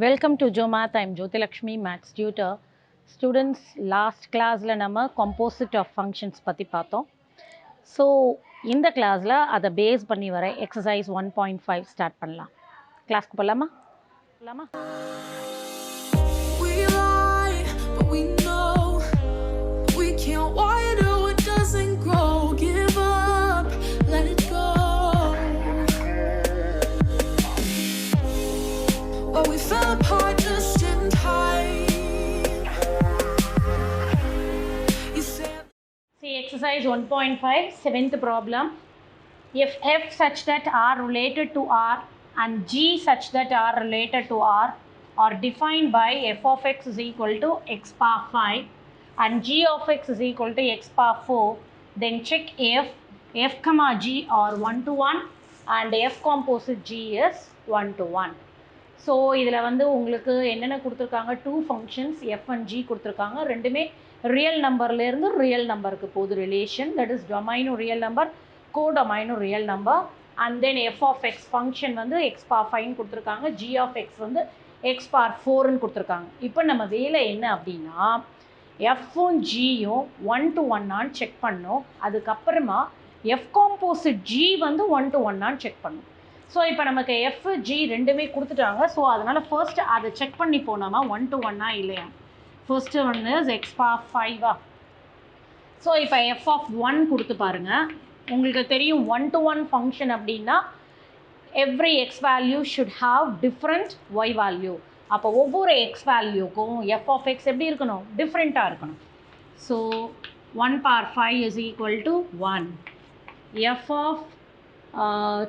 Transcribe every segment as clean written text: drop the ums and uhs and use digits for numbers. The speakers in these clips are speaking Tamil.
Welcome to Jomath. I am Jyoti Lakshmi, Maths tutor. Students, last class la nama composite of functions பத்தி பார்த்தோம். So இந்த கிளாஸ்ல அதை பேஸ் பண்ணி வர எக்ஸசைஸ் 1.5 ஸ்டார்ட் பண்ணலாம். கிளாஸ்க்கு போகலாமா? We lie, but we know we can't water what doesn't grow. Give up, let it go. Well, we fell apart just in time. You said. See exercise 1.5, seventh problem. If f such that r related to r and g such that r related to r are defined by f of x is equal to x power 5 and g of x is equal to x power 4, then check if f comma g are 1 to 1 and f composite g is 1 to 1. So இதில் வந்து உங்களுக்கு என்னென்ன கொடுத்துருக்காங்க, two functions F and G கொடுத்துருக்காங்க. ரெண்டுமே ரியல் நம்பர்லேருந்து ரியல் நம்பருக்கு போகுது ரிலேஷன், தட் இஸ் டொமைனும் ரியல் நம்பர், கோடொமைனும் real number. And then F of X function வந்து எக்ஸ் பார் 5 கொடுத்துருக்காங்க, ஜி ஆஃப் எக்ஸ் வந்து எக்ஸ் பார் 4ன்னு கொடுத்துருக்காங்க. இப்போ நம்ம வேலை என்ன அப்படின்னா, எஃப்பும் ஜியும் 1 to 1 செக் பண்ணோம். அதுக்கப்புறமா எஃப் காம்போசிட் ஜி வந்து 1 to 1 செக் பண்ணோம். ஸோ இப்போ நமக்கு எஃப் ஜி ரெண்டுமே கொடுத்துட்டாங்க. ஸோ அதனால் ஃபர்ஸ்ட் அதை செக் பண்ணி போனோமா 1 to 1 இல்லையா. ஃபர்ஸ்ட்டு ஒன்று எக்ஸ் பார் 5 ஸோ இப்போ எஃப் ஆஃப் 1 கொடுத்து பாருங்கள். உங்களுக்கு தெரியும் 1 to 1 ஃபங்க்ஷன் அப்படின்னா every x value should have different y value. அப்போ ஒவ்வொரு எக்ஸ் வேல்யூக்கும் எஃப் ஆஃப் எக்ஸ் எப்படி இருக்கணும், டிஃப்ரெண்ட்டாக இருக்கணும். So 1 power 5 is equal to 1. F of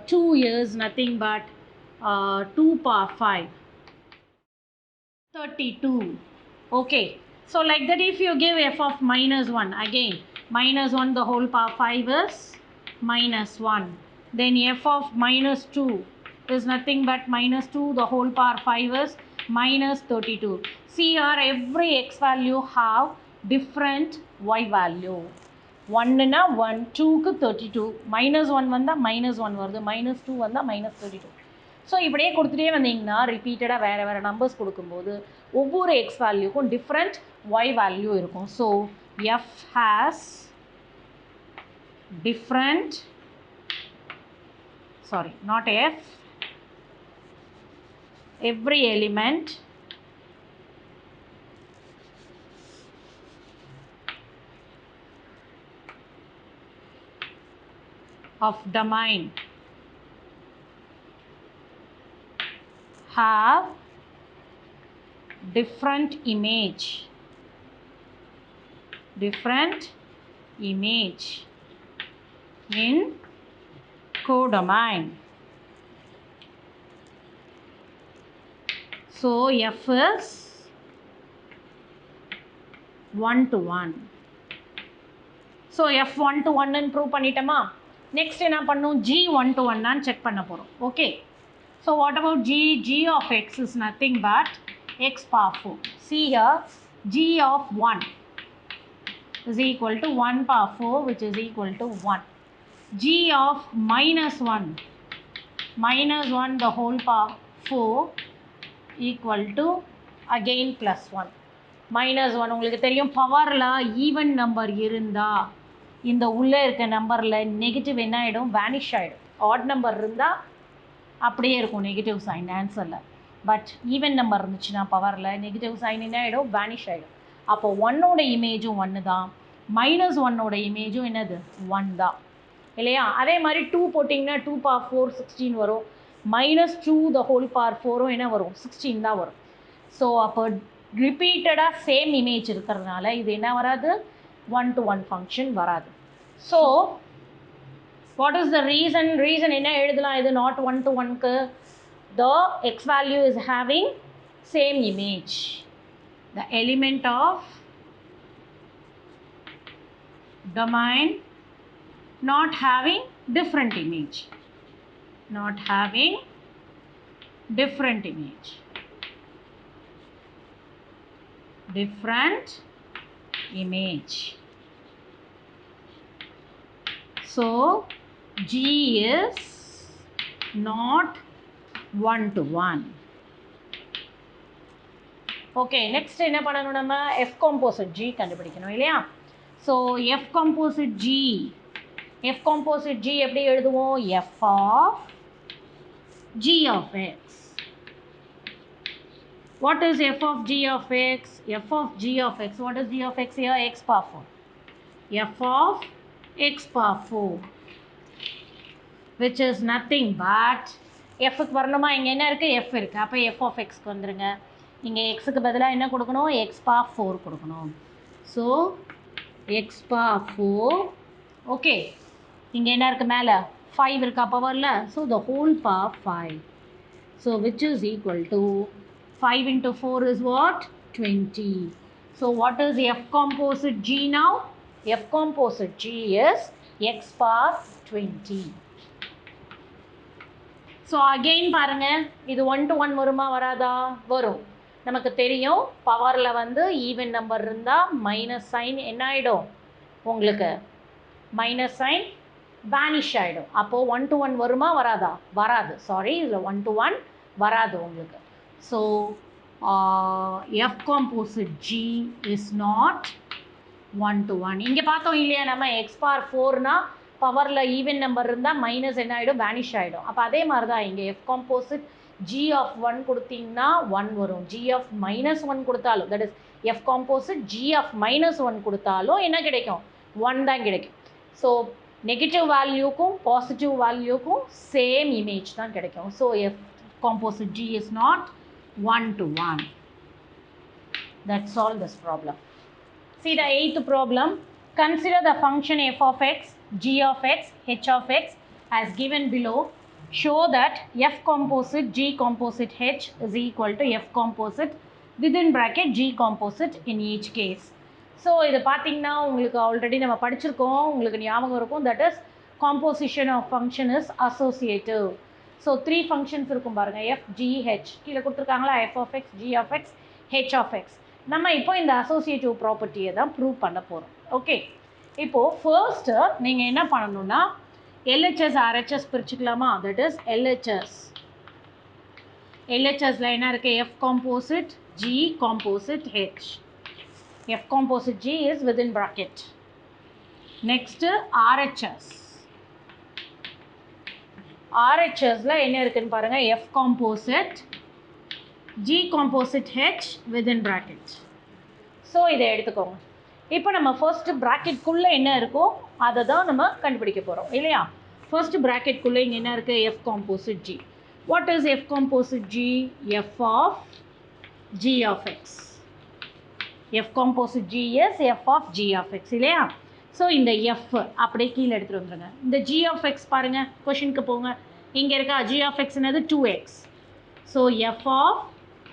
2 is nothing but 2 power 5, 32. Okay, so like that if you give f of minus 1, again minus 1 the whole power 5 is minus 1. Then f of minus 2 is nothing but minus 2 the whole power 5 is minus 32. See here every x value have different y value. 1னா 1, 2க்கு 32, மைனஸ் 1 வந்தால் மைனஸ் 1 வருது, மைனஸ் 2 வந்தால் மைனஸ் 32. ஸோ இப்படியே கொடுத்துட்டே வந்தீங்கன்னா ரிப்பீட்டடாக வேறு வேறு நம்பர்ஸ் கொடுக்கும்போது ஒவ்வொரு எக்ஸ் வேல்யூக்கும் டிஃப்ரெண்ட் ஒய் வேல்யூ இருக்கும். So F has different, sorry not F, every element of domain have different image in codomain. So f is 1 to 1. So f 1 to 1 ன்னு ப்ரூவ் பண்ணிட்டோமா. நெக்ஸ்ட் என்ன பண்ணும், g 1 to 1 செக் பண்ண போகிறோம். Okay, so what about g of x is nothing but x power 4. See here g of 1 is equal to 1 power 4 which is equal to 1. g of minus 1 the whole power 4 equal to again plus 1. minus 1 உங்களுக்கு தெரியும் பவரில் ஈவன் நம்பர் இருந்தால் இந்த உள்ளே இருக்க நம்பரில் நெகட்டிவ் என்ன ஆகிடும், வேனிஷ் ஆகிடும். ஆட் நம்பர் இருந்தால் அப்படியே இருக்கும் நெகட்டிவ் சைன் ஆன்சரில். பட் ஈவன் நம்பர் இருந்துச்சுன்னா பவரில் நெகட்டிவ் சைன் என்ன ஆகிடும், வேனிஷ் ஆகிடும். அப்போ 1ஓட இமேஜும் 1 தான், மைனஸ் 1ஓட இமேஜும் என்னது 1 தான் இல்லையா. அதே மாதிரி 2 போட்டிங்கன்னா 2 power 4 16 வரும், minus 2 the whole power 4ம் என்ன வரும் 16 தான் வரும். ஸோ அப்போ ரிப்பீட்டடாக சேம் இமேஜ் இருக்கிறதுனால இது என்ன வராது, 1 to 1 ஃபங்க்ஷன் வராது. So what is the reason என்ன எழுதலாம், இது நாட் 1 to 1க்கு, the X value is having same image, the element of domain not having different image, different image. So G is not 1 to 1. Okay, next என்ன பண்ணணும், நம்ம எஃப் காம்போசிட் ஜி கண்டுபிடிக்கணும் இல்லையா? ஸோ எஃப் காம்போசிட் ஜி எப்படி எழுதுவோம்? F of g of x. What is f of g of x? F of g of x. What is g of x here? X power 4. F of x power 4, which is nothing but f க்கு வரணுமா? இங்கே என்ன இருக்குது? f இருக்குது. அப்போ f of x க்கு வந்துருங்க. இங்கே xக்கு பதிலாக என்ன கொடுக்கணும்? x power 4 கொடுக்கணும். So x power 4. ஓகே, இங்கே என்ன இருக்குது? மேலே 5 இருக்கா பவரில்? So the whole power 5. So which is equal to 5 into 4 is what? 20. So what is F composite G now? F composite G is x power 20. So again பாருங்க, இது 1 to 1 வருமா வராதா? வரும். நமக்கு தெரியும் பவரில் வந்து ஈவன் நம்பர் இருந்தால் மைனஸ் சைன் என்ன ஆகிடும்? உங்களுக்கு மைனஸ் சைன் வேனிஷ் ஆகிடும். அப்போது 1 to 1 வருமா வராதா? வராது. சாரி, இதில் 1 to 1 வராது உங்களுக்கு. So F composite G is not 1 to 1. இங்கே பார்த்தோம் இல்லையா, நம்ம x power 4னா பவரில் ஈவன் நம்பர் இருந்தால் மைனஸ் என்ன ஆகிடும்? வேனிஷ் ஆகிடும். அப்போ அதே மாதிரி தான் இங்கே F composite G of 1 கொடுத்தீங்கன்னா 1 வரும். G of minus 1 கொடுத்தாலும், that is F composite G of minus 1 கொடுத்தாலும் என்ன கிடைக்கும்? 1 தான் கிடைக்கும். ஸோ நெகட்டிவ் வேல்யூக்கும் பாசிட்டிவ் வேல்யூக்கும் சேம் இமேஜ் தான் கிடைக்கும். So F composite G is not 1 to 1. That's all this problem. See the 8th problem. Consider the function f of x, g of x, h of x as given below. Show that f composite g composite h is equal to f composite within bracket g composite in each case. So இது பார்த்தீங்கன்னா உங்களுக்கு ஆல்ரெடி நம்ம படிச்சிருக்கோம், உங்களுக்கு ஞாபகம் இருக்கும். That is composition of function is associative. So 3 functions இருக்கும் பாருங்கள், எஃப் ஜி ஹெச் கீழே கொடுத்துருக்காங்களா? F of x, g of x, h of x. நம்ம இப்போ இந்த அசோசியேட்டிவ் ப்ராப்பர்ட்டியை தான் ப்ரூவ் பண்ண போகிறோம். ஓகே, இப்போது ஃபர்ஸ்ட்டு நீங்கள் என்ன பண்ணணும்னா எல்ஹெச்எஸ் ஆர்ஹெச்எஸ் பிரிச்சுக்கலாமா? தட் இஸ் எல்ஹெச்எஸில் என்ன இருக்குது? F composite G composite H. F composite G is within bracket. Next RHS. ஆர்ஹெச்எஸில் என்ன இருக்குதுன்னு பாருங்கள், F composite G composite H within bracket. So இதை எடுத்துக்கோங்க. இப்போ நம்ம ஃபர்ஸ்ட்டு ப்ராக்கெட்குள்ளே என்ன இருக்கோ அதை தான் நம்ம கண்டுபிடிக்க போகிறோம் இல்லையா? ஃபர்ஸ்ட்டு ப்ராக்கெட்குள்ளே இங்கே என்ன இருக்குது? F composite g. What is f composite g? F of g of x. F composite g is f of g of x இல்லையா? ஸோ இந்த எஃப் அப்படியே கீழே எடுத்துகிட்டு வந்துடுங்க. இந்த ஜி ஆஃப் எக்ஸ் பாருங்கள், கொஷினுக்கு போங்க. இங்கே இருக்கா ஜி ஆஃப் எக்ஸ் என்னது? 2x. So F of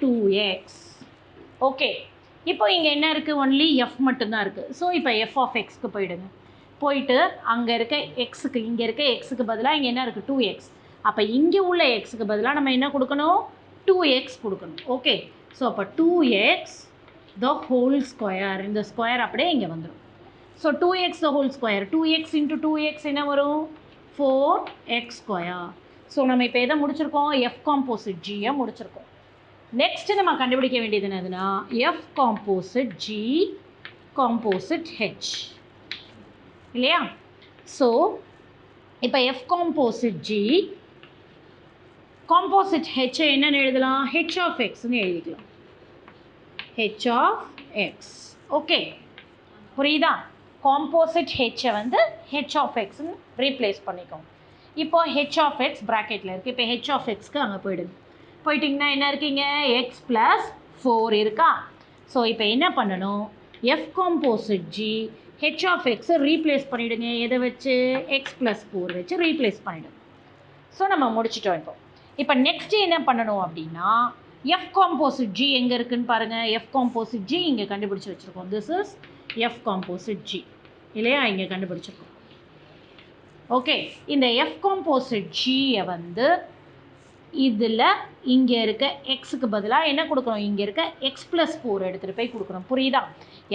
2x. Okay, இப்போ இங்கே என்ன இருக்குது? ஒன்லி எஃப் மட்டும்தான் இருக்குது. ஸோ இப்போ எஃப் ஆஃப் எக்ஸ்க்கு போயிடுங்க. போயிட்டு அங்கே இருக்க எக்ஸுக்கு, இங்கே இருக்க எக்ஸுக்கு பதிலாக இங்கே என்ன இருக்குது? 2x. அப்போ இங்கே உள்ள எக்ஸுக்கு பதிலாக நம்ம என்ன கொடுக்கணும்? 2x கொடுக்கணும். ஓகே, ஸோ அப்போ 2x த ஹோல் ஸ்கொயர். இந்த ஸ்கொயர் அப்படியே இங்கே வந்துடும். So 2x the whole square. 2x into 2x என்ன வரும்? 4x square. ஸோ நம்ம இப்போ எதை முடிச்சிருக்கோம்? எஃப் காம்போசிட் ஜியை முடிச்சிருக்கோம். நெக்ஸ்ட்டு நம்ம கண்டுபிடிக்க வேண்டியது என்னதுன்னா f composite G composite h இல்லையா? ஸோ இப்போ எஃப் காம்போசிட் ஜி காம்போசிட் ஹெச்சை என்னென்னு எழுதலாம்? ஹெச் ஆஃப் எக்ஸ்ன்னு எழுதிக்கலாம். H of x. ஓகே, புரியுதா? காம்போசிட் ஹெச்சை வந்து ஹெச் ஆஃப் எக்ஸ்ன்னு ரீப்ளேஸ் பண்ணிக்கோங்க. இப்போ ஹெச் ஆஃப் எக்ஸ் ப்ராக்கெட்டில் இருக்குது. இப்போ ஹெச் ஆஃப் எக்ஸ்க்கு அங்கே போயிடுங்க. போயிட்டிங்கன்னா என்ன இருக்கீங்க? எக்ஸ் ப்ளஸ் 4 இருக்கா? ஸோ இப்போ என்ன பண்ணணும்? F composite g h of எக்ஸை ரீப்ளேஸ் பண்ணிவிடுங்க. எதை வச்சு? எக்ஸ் ப்ளஸ் 4 வச்சு ரீப்ளேஸ் பண்ணிவிடுங்க. ஸோ நம்ம முடிச்சிட்டோம். இப்போ நெக்ஸ்ட்டு என்ன பண்ணணும் அப்படின்னா எஃப் காம்போசிட் ஜி எங்கே இருக்குதுன்னு பாருங்கள். எஃப் காம்போசிட் ஜி இங்கே கண்டுபிடிச்சி வச்சுருக்கோம். This is f composite G இல்லையா? இங்கே கண்டுபிடிச்சிருக்கோம். ஓகே, இந்த எஃப் காம்போசிட் ஜியை வந்து இதில் இங்கே இருக்க எக்ஸுக்கு பதிலாக என்ன கொடுக்கணும்? இங்கே இருக்க எக்ஸ் ப்ளஸ் 4 எடுத்துகிட்டு போய் கொடுக்கணும். புரியுதா?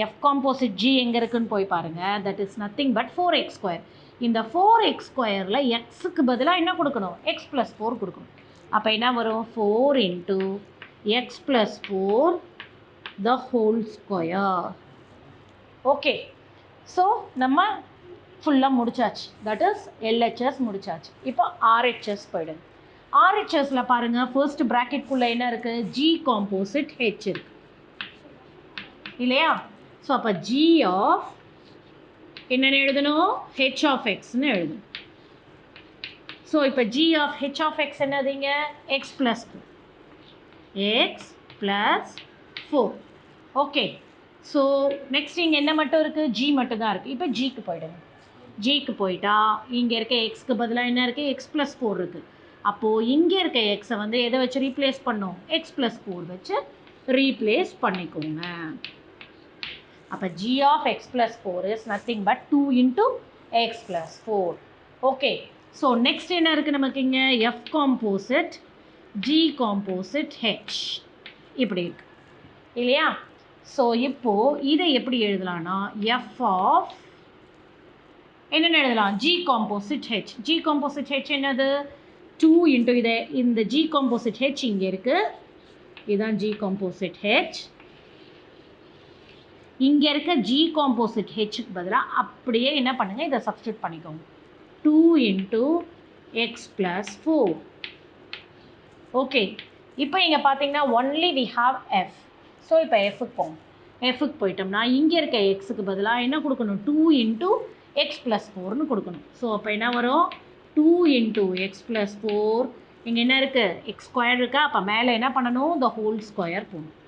எஃப் காம்போசிட் ஜி எங்கே இருக்குதுன்னு போய் பாருங்கள். That is nothing but 4x square. இந்த 4x ஸ்கொயரில் எக்ஸுக்கு பதிலாக என்ன கொடுக்கணும்? எக்ஸ் ப்ளஸ் 4 கொடுக்கணும். அப்போ என்ன வரும்? 4 into x plus 4 the whole square. Okay, so நம்ம ஃபுல்லாக முடிச்சாச்சு. தட் இஸ் LHS முடிச்சாச்சு. இப்போ RHS போயிடுது. RHSல பாருங்கள், ஃபர்ஸ்ட் ப்ராக்கெட்குள்ளே என்ன இருக்குது? G காம்போசிட் H இருக்குது இல்லையா? ஸோ அப்போ G ஆஃப் என்னென்னு எழுதணும்? H ஆஃப் எக்ஸ்ன்னு எழுதணும். ஸோ இப்போ G of H of X என்னதுங்க? X plus 4. X plus 4. Okay, so next இங்கே என்ன மட்டும் இருக்குது? G மட்டும் தான் இருக்குது. இப்போ ஜிக்கு போய்டுங்க. ஜிக்கு போயிட்டா இங்கே இருக்க எக்ஸ்க்கு பதிலாக என்ன இருக்குது? எக்ஸ் ப்ளஸ் 4 இருக்குது. அப்போது இங்கே இருக்க எக்ஸை வந்து எதை வச்சு ரீப்ளேஸ் பண்ணோம்? எக்ஸ் ப்ளஸ் 4 வச்சு ரீப்ளேஸ் பண்ணிக்கோங்க. அப்போ G of x plus 4 is nothing but 2 into x plus 4. Okay, so next என்ன இருக்குது நமக்கு இங்கே? F composite G composite H இப்படி இருக்கு இல்லையா? ஸோ இப்போது இதை எப்படி எழுதலான்னா எஃப் ஆஃப் என்னென்ன எழுதலாம்? G composite H. G composite H என்னது? 2 இன்ட்டு இதை இந்த G காம்போசிட் H இங்கே இருக்குது. இதுதான் G காம்போசிட் H. இங்கே இருக்க G காம்போசிட் Hக்கு பதிலாக அப்படியே என்ன பண்ணுங்கள்? இதை சப்ஸ்டியூட் பண்ணிக்கோங்க. 2 இன்ட்டு எக்ஸ் ப்ளஸ் 4. ஓகே, இப்போ இங்கே பார்த்தீங்கன்னா only we have F. So இப்போ எஃப்க்கு போங்க. எஃப்க்கு போயிட்டோம்னா இங்கே இருக்க எக்ஸுக்கு பதிலாக என்ன கொடுக்கணும்? 2 இன்ட்டு எக்ஸ் ப்ளஸ் 4ன்னு கொடுக்கணும். ஸோ அப்போ என்ன வரும்? 2 இன்ட்டு எக்ஸ் ப்ளஸ் 4. இங்கே என்ன இருக்குது? எக்ஸ் ஸ்கொயர் இருக்கா? அப்போ மேலே என்ன பண்ணணும்? த ஹோல் ஸ்கொயர் போடணும்.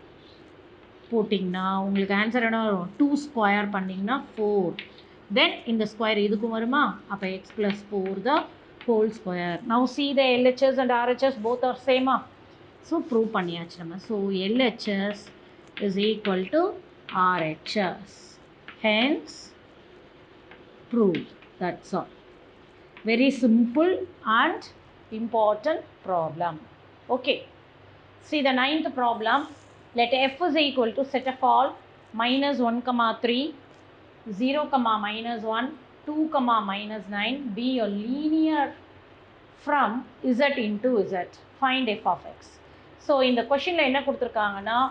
போட்டிங்கன்னா உங்களுக்கு ஆன்சர் என்ன வரும்? 2 ஸ்கொயர் பண்ணிங்கன்னா 4. தென் இந்த ஸ்கொயர் இதுக்கும் வருமா? அப்போ X plus 4 the whole square. Now see the LHS and RHS both are சேமா. ஸோ ப்ரூவ் பண்ணியாச்சு நம்ம. So LHS is equal to RHS. Hence prove. That's all. Very simple and important problem. Okay. See the 9th problem. Let f is equal to set of all -1, 3, 0, -1, 2, -9 be a linear from z into z. Find f of x. So in the question la enna kuduthirukanga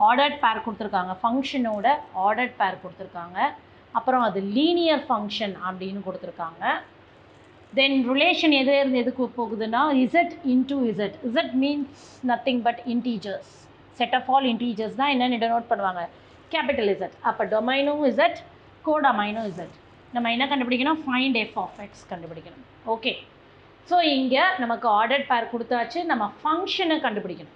ordered pair kuduthirukanga, function oda ordered pair kuduthirukanga, aprom adu linear function அப்படினு kuduthirukanga. Then relation எதுக்கு போகுதுன்னா z into z. Z means nothing but integers. Set of all integers தான் என்னன்னு denote பண்ணுவாங்க? Capital Z. அப்போ டொமைனும் z, கோடொமைனும் z. நம்ம என்ன கண்டுபிடிக்கணும்? Find f of x கண்டுபிடிக்கணும். ஓகே, ஸோ இங்கே நமக்கு ஆர்டர்ட் பேர் கொடுத்தாச்சு. நம்ம ஃபங்க்ஷனை கண்டுபிடிக்கணும்.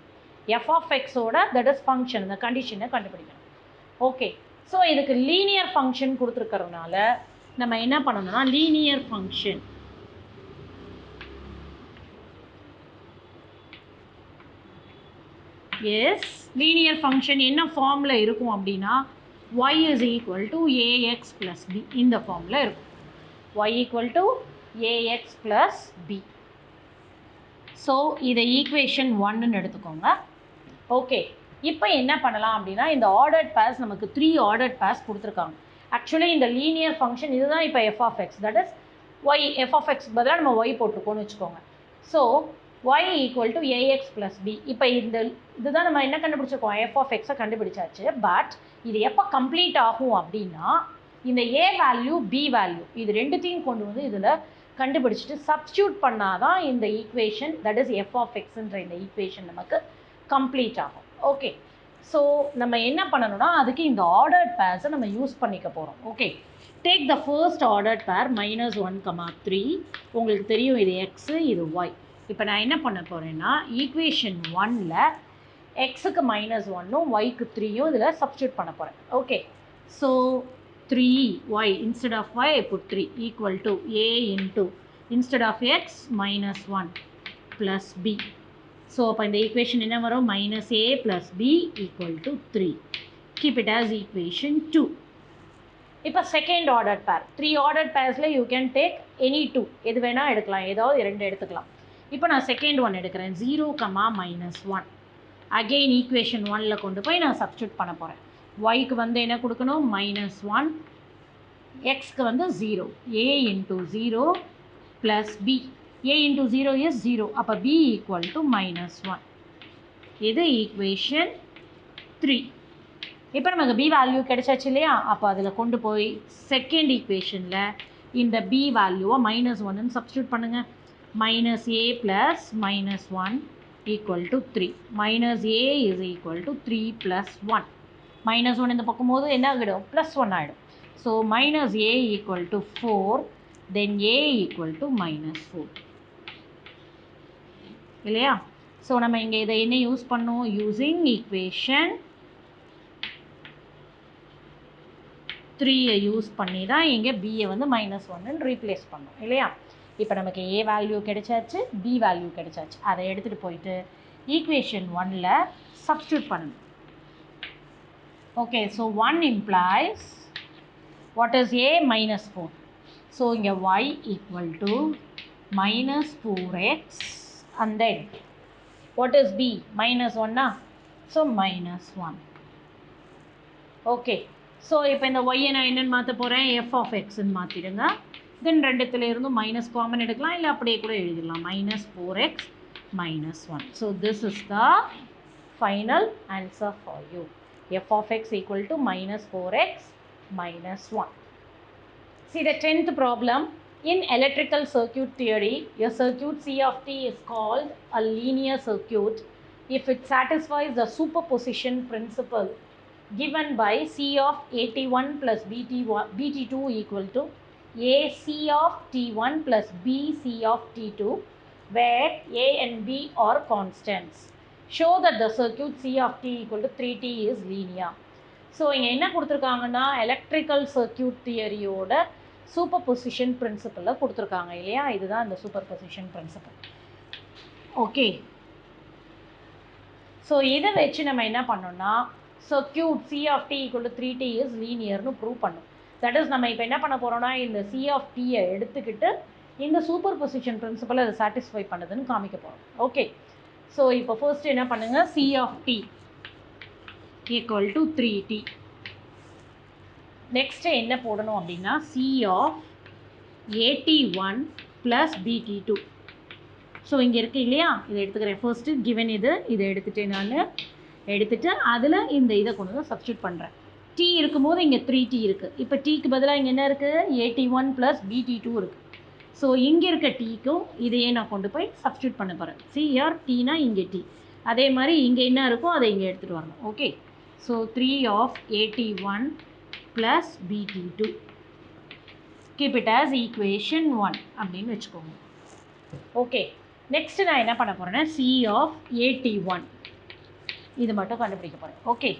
f of x ஓட தட் இஸ் ஃபங்க்ஷன், இந்த கண்டிஷனை கண்டுபிடிக்கணும். ஓகே, ஸோ இதுக்கு லீனியர் ஃபங்க்ஷன் கொடுத்துருக்கறதுனால நம்ம என்ன பண்ணணும்னா லீனியர் ஃபங்க்ஷன் லீனியர் ஃபங்க்ஷன் என்ன ஃபார்மில் இருக்கும் அப்படின்னா y is equal to ax plus b இந்த ஃபார்மில் இருக்கும். y equal to ax plus b. So இதை ஈக்குவேஷன் 1ன்னு எடுத்துக்கோங்க. ஓகே, இப்போ என்ன பண்ணலாம் அப்படின்னா இந்த ஆர்டர்ட் பேர்ஸ் நமக்கு 3 ஆர்டர்ட் பேர்ஸ் கொடுத்துருக்காங்க. ஆக்சுவலி இந்த லீனியர் ஃபங்க்ஷன் இதுதான் இப்போ f of x, that is y. f of x பதிலாக நம்ம y போட்டிருக்கோன்னு வச்சுக்கோங்க. So y equal to ax plus b. இப்போ இதுதான் நம்ம என்ன கண்டுபிடிச்சிருக்கோம்? f of x கண்டுபிடிச்சாச்சு. பட் இது எப்போ கம்ப்ளீட் ஆகும் அப்படின்னா இந்த a வேல்யூ b வேல்யூ இது ரெண்டுத்தையும் கொண்டு வந்து இதில் கண்டுபிடிச்சிட்டு சப்ஸ்டியூட் பண்ணால் தான் இந்த equation that is f of xன்ற இந்த ஈக்குவேஷன் நமக்கு கம்ப்ளீட் ஆகும். ஓகே, ஸோ நம்ம என்ன பண்ணணும்னா அதுக்கு இந்த ஆர்டர்ட் பேர்ஸை நம்ம யூஸ் பண்ணிக்க போகிறோம். Okay, take the first ordered பேர் -1, 3. உங்களுக்கு தெரியும் இது x, இது y. இப்போ நான் என்ன பண்ண போகிறேன்னா ஈக்குவேஷன் 1ல் எக்ஸுக்கு -1ம் ஒய்க்கு 3யும் இதில் சப்ஸ்டியூட் பண்ண போகிறேன். Okay, so 3y instead of y I put 3 equal to a into instead of x -1 plus b. So அப்போ இந்த ஈக்குவேஷன் என்ன வரும்? -a plus b equal to 3. Keep it as equation 2. இப்போ செகண்ட் ஆர்டர் பேர் 3 ஆர்டர் பேர்ஸில் யூ கேன் டேக் எனி 2, எது வேணால் எடுக்கலாம், ஏதாவது 2 எடுத்துக்கலாம். இப்போ நான் செகண்ட் ஒன் எடுக்கிறேன் 0, -1. அகெயின் ஈக்குவேஷன் 1ல் கொண்டு போய் நான் சப்ஸ்டியூட் பண்ண போகிறேன். ஒய்க்கு வந்து என்ன கொடுக்கணும்? -1. எக்ஸ்க்கு வந்து 0. a into 0 plus b. a into 0 is 0. அப்போ b equal to -1. இது ஈக்குவேஷன் 3. இப்போ நமக்கு b வேல்யூ கிடைச்சாச்சு இல்லையா? அப்போ அதில் கொண்டு போய் செகண்ட் ஈக்குவேஷனில் இந்த b வேல்யூவை -1ன்னு சப்ஸ்டியூட் பண்ணுங்கள். -a + -1 = 3. -a = 3 + 1. -1 இந்த பக்கம் போது என்ன ஆகிடும்? +1 ஆகிடும். ஸோ -a = 4, then a = -4 இல்லையா? ஸோ நம்ம இங்கே இதை என்ன யூஸ் பண்ணோம்? யூஸிங் ஈக்குவேஷன் 3 யூஸ் பண்ணி தான் இங்கே பியை வந்து -1ன்னு ரீப்ளேஸ் பண்ணோம் இல்லையா? இப்போ நமக்கு a வேல்யூ கிடைச்சாச்சு, b வேல்யூ கிடைச்சாச்சு. அதை எடுத்துகிட்டு போயிட்டு ஈக்குவேஷன் 1ல் சப்ஸ்டியூட் பண்ணணும். Okay, so 1 implies what is a? -4. So இங்கே y = -4x and then what is b? -1. So -1. Okay, so இப்போ இந்த y நான் என்னென்னு மாற்ற போகிறேன்? f(x)ன்னு மாற்றிடுங்க. தென் ரெண்டுத்துல இருந்தும் மைனஸ் காமன் எடுக்கலாம், இல்லை அப்படியே கூட எழுதிடலாம். -4x -1. So this is the final answer for you. f(x) = -4x -1. See the 10th problem. In electrical circuit theory, a circuit C of t is called a linear circuit if it satisfies the superposition principle given by C of AT1 plus BT2 equal to AC of T1 plus BC of T2, where A and B are constants. Show that the circuit C of t equal to 3t is linear. So இங்கே என்ன கொடுத்துருக்காங்கன்னா எலக்ட்ரிக்கல் சர்க்கியூட் தியரியோட சூப்பர் பொசிஷன் பிரின்சிபலில் கொடுத்துருக்காங்க இல்லையா? இதுதான் இந்த superposition principle. Okay, so இதை வச்சு நம்ம என்ன பண்ணோம்னா circuit C of t equal to 3t is லீனியர்னு ப்ரூவ் பண்ணோம். தட் இஸ் நம்ம இப்போ என்ன பண்ண போகிறோம்னா இந்த C of t-யை எடுத்துக்கிட்டு இந்த சூப்பர் பொசிஷன் பிரின்சிபல் அதை சாட்டிஸ்ஃபை பண்ணுதுன்னு காமிக்க போகிறோம். ஓகே, ஸோ இப்போ ஃபர்ஸ்ட் என்ன பண்ணுங்கள்? C of t equal to 3t. Next என்ன போடணும் அப்படின்னா C of AT1 plus BT2. So இங்கே இருக்குது இல்லையா? இதை எடுத்துக்கிறேன். ஃபர்ஸ்ட்டு கிவன் இதை எடுத்துகிட்டு நான் எடுத்துகிட்டு அதில் இந்த இதை கொண்டு வந்து சப்ஸ்டியூட் பண்ணுறேன். t இருக்கும்போது இங்கே 3t இருக்குது. இப்போ டீக்கு பதிலாக இங்கே என்ன இருக்குது? AT1 plus BT2 இருக்குது. ஸோ இங்கே இருக்க டீக்கும் இதையே நான் கொண்டு போய் சப்ஸ்டியூட் பண்ண போகிறேன். சிஆர் டீனா இங்கே டி, அதே மாதிரி இங்கே என்ன இருக்கோ அதை இங்கே எடுத்துகிட்டு வரணும். Okay, so 3 of AT1 plus BT2. Keep it as equation 1 அப்படின்னு வச்சுக்கோங்க. ஓகே, நெக்ஸ்ட்டு நான் என்ன பண்ண போகிறேன்னா C of AT1 இது மட்டும் கண்டுபிடிக்க போகிறேன். ஓகே,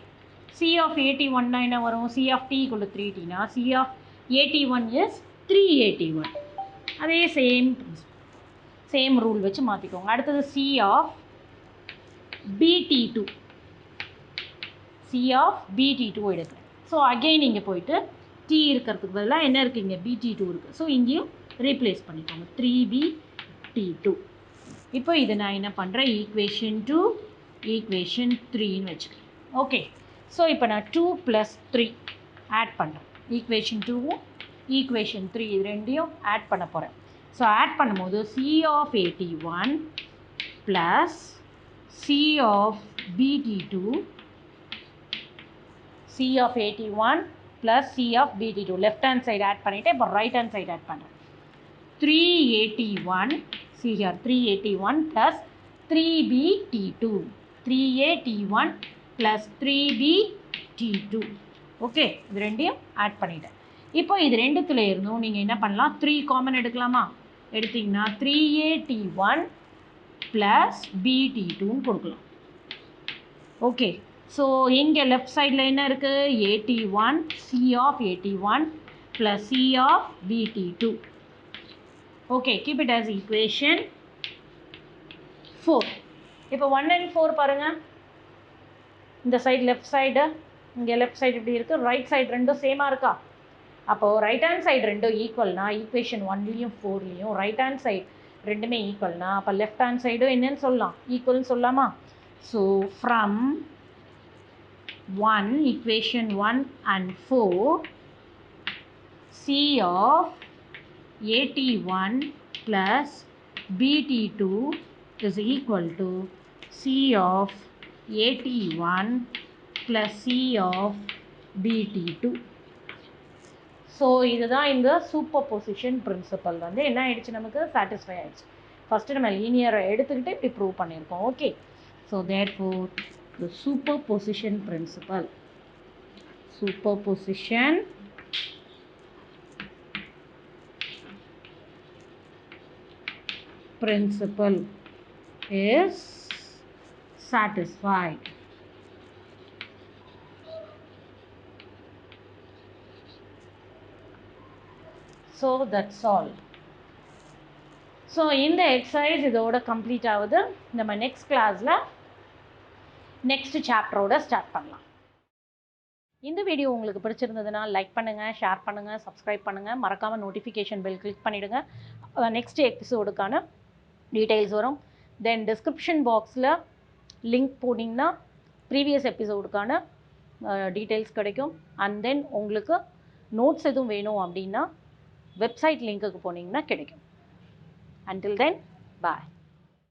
C of AT1 என்ன வரும்? C of t equal to 3tனா C of AT1 is 3AT1. அதே சேம் ரூல் வச்சு மாற்றிக்கோங்க. அடுத்தது C of BT2. C of BT2 எடுக்கிறேன். ஸோ அகெயின் இங்கே போயிட்டு t இருக்கிறதுக்கு பதிலாக என்ன இருக்குது? இங்கே BT2 இருக்குது. ஸோ இங்கேயும் ரீப்ளேஸ் பண்ணிக்கோங்க 3BT2. இப்போ இதை நான் என்ன பண்ணுறேன்? ஈக்குவேஷன் 2 ஈக்குவேஷன் 3ன்னு வச்சுக்கிறேன். ஓகே, ஸோ இப்போ நான் 2 + 3 ஆட் பண்ணுறேன். ஈக்குவேஷன் 2வும் ஈக்குவேஷன் 3 இது ரெண்டையும் ஆட் பண்ண போகிறேன். ஸோ ஆட் பண்ணும்போது C of AT1 plus C of BT2, C of AT1 plus C of BT2 left hand side add பண்ணிவிட்டு இப்போ ரைட் ஹேண்ட் சைடு ஆட் பண்ணுறேன். 3AT1, see here 3AT1 plus 3BT2, 3AT1 plus 3BT2. Okay, இது ரெண்டையும் ஆட் பண்ணிட்டேன். இப்போ இது ரெண்டுத்துல இருந்தும் நீங்கள் என்ன பண்ணலாம்? 3 காமன் எடுக்கலாமா? எடுத்திங்கன்னா 3AT1 plus BT2ன்னு கொடுக்கலாம். ஓகே, ஸோ இங்கே லெஃப்ட் சைடில் என்ன இருக்குது? AT1, C of AT1 plus C of BT2. Okay, keep it as equation 4. இப்போ 1 and 4 பாருங்கள். இந்த சைடு லெஃப்ட் சைடு, இங்கே லெஃப்ட் சைடு இப்படி இருக்குது, ரைட் சைடு ரெண்டும் சேமாக இருக்கா? அப்போது ரைட் ஹேண்ட் சைடு ரெண்டும் ஈக்குவல்னா ஈக்குவேஷன் 1லேயும் 4லேயும் ரைட் ஹேண்ட் சைடு ரெண்டுமே ஈக்குவல்னா அப்போ லெஃப்ட் ஹேண்ட் சைடும் என்னன்னு சொல்லலாம்? ஈக்குவல்னு சொல்லலாமா? So from 1 equation 1 and 4 C of AT1 plus BT2 is equal to C of AT1 plus C of BT2. So இதுதான் இந்த சூப்பர் பொசிஷன் பிரின்சிபல் வந்து என்ன ஆயிடுச்சு, நமக்கு சாட்டிஸ்ஃபை ஆயிடுச்சு. ஃபஸ்ட்டு நம்ம லீனியரை எடுத்துக்கிட்டு இப்படி ப்ரூவ் பண்ணியிருக்கோம். Okay, so therefore the superposition principle is satisfied. So that's all. So இந்த எக்ஸசைஸ் இதோட கம்ப்ளீட் ஆகுது. நம்ம நெக்ஸ்ட் கிளாஸில் நெக்ஸ்ட் சாப்டரோட ஸ்டார்ட் பண்ணலாம். இந்த வீடியோ உங்களுக்கு பிடிச்சிருந்ததுன்னா லைக் பண்ணுங்கள், ஷேர் பண்ணுங்கள், சப்ஸ்கிரைப் பண்ணுங்கள், மறக்காமல் நோட்டிஃபிகேஷன் பெல் கிளிக் பண்ணிவிடுங்க. நெக்ஸ்ட் எபிசோடுக்கான டீட்டெயில்ஸ் வரும். தென் டிஸ்கிரிப்ஷன் பாக்ஸில் லிங்க் போட்டிங்கன்னா ப்ரீவியஸ் எபிசோடுக்கான டீட்டெயில்ஸ் கிடைக்கும். அண்ட் தென் உங்களுக்கு நோட்ஸ் எதுவும் வேணும் அப்படின்னா வெப்சைட் லிங்க்குக்கு போனீங்கன்னா கிடைக்கும். Until then, bye.